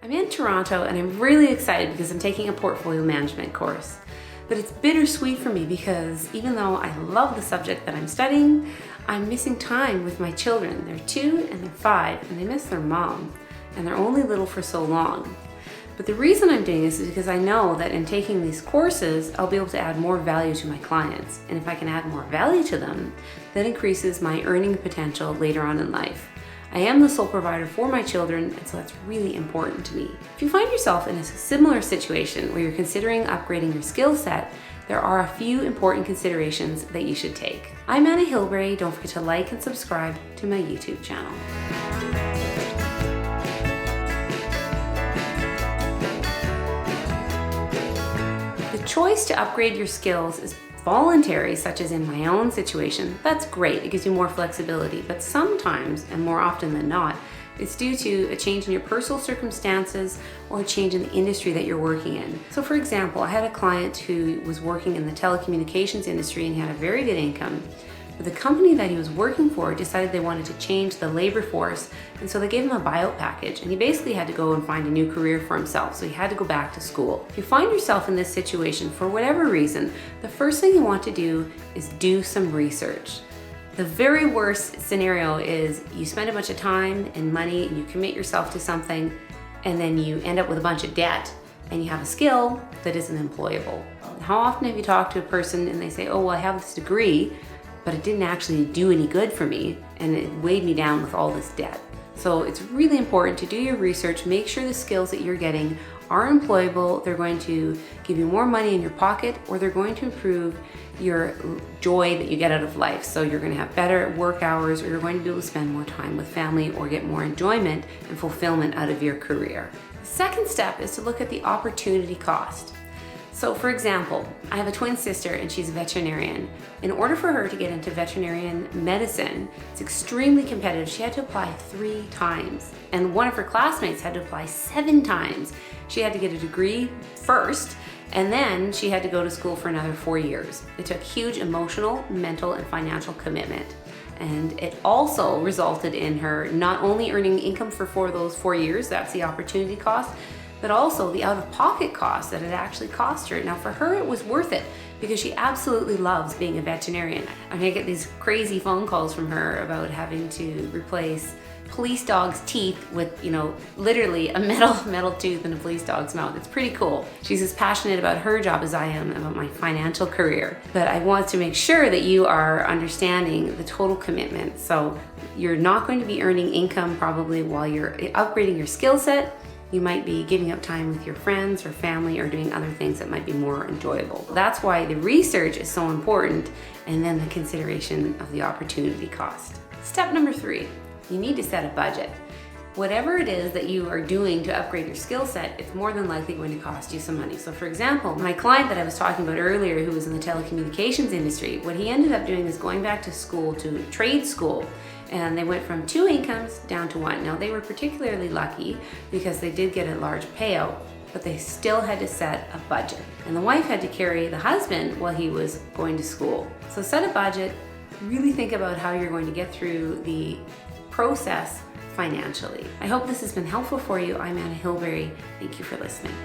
I'm in Toronto and I'm really excited because I'm taking a portfolio management course. But it's bittersweet for me because even though I love the subject that I'm studying, I'm missing time with my children. They're 2 and they're 5 and they miss their mom and they're only little for so long. But the reason I'm doing this is because I know that in taking these courses, I'll be able to add more value to my clients. And if I can add more value to them, that increases my earning potential later on in life. I am the sole provider for my children, and so that's really important to me. If you find yourself in a similar situation where you're considering upgrading your skill set, there are a few important considerations that you should take. I'm Hilberry. Don't forget to like and subscribe to my YouTube channel. The choice to upgrade your skills is voluntary, such as in my own situation. That's great, it gives you more flexibility, but sometimes, and more often than not, it's due to a change in your personal circumstances or a change in the industry that you're working in. So for example, I had a client who was working in the telecommunications industry and he had a very good income. But the company that he was working for decided they wanted to change the labor force, and so they gave him a buyout package, and he basically had to go and find a new career for himself, so he had to go back to school. If you find yourself in this situation for whatever reason, the first thing you want to do is do some research. The very worst scenario is you spend a bunch of time and money and you commit yourself to something and then you end up with a bunch of debt and you have a skill that isn't employable. How often have you talked to a person and they say, oh, well, I have this degree, but it didn't actually do any good for me and it weighed me down with all this debt. So it's really important to do your research, make sure the skills that you're getting are employable, they're going to give you more money in your pocket, or they're going to improve your joy that you get out of life. So you're going to have better work hours, or you're going to be able to spend more time with family or get more enjoyment and fulfillment out of your career. The second step is to look at the opportunity cost. So for example, I have a twin sister and she's a veterinarian. In order for her to get into veterinarian medicine, it's extremely competitive. She had to apply 3 times, and one of her classmates had to apply 7 times. She had to get a degree first, and then she had to go to school for another 4 years. It took huge emotional, mental, and financial commitment. And it also resulted in her not only earning income for those 4 years, that's the opportunity cost, but also the out-of-pocket costs that it actually cost her. Now for her, it was worth it because she absolutely loves being a veterinarian. I mean, I get these crazy phone calls from her about having to replace police dog's teeth with, literally a metal tooth in a police dog's mouth. It's pretty cool. She's as passionate about her job as I am about my financial career. But I want to make sure that you are understanding the total commitment. So you're not going to be earning income probably while you're upgrading your skill set. You might be giving up time with your friends or family or doing other things that might be more enjoyable. That's why the research is so important, and then the consideration of the opportunity cost. Step number 3, you need to set a budget. Whatever it is that you are doing to upgrade your skill set, it's more than likely going to cost you some money. So for example, my client that I was talking about earlier who was in the telecommunications industry, what he ended up doing is going back to school, to trade school, and they went from 2 incomes down to 1. Now they were particularly lucky because they did get a large payout, but they still had to set a budget. And the wife had to carry the husband while he was going to school. So set a budget, really think about how you're going to get through the process financially. I hope this has been helpful for you. I'm Hilberry. Thank you for listening.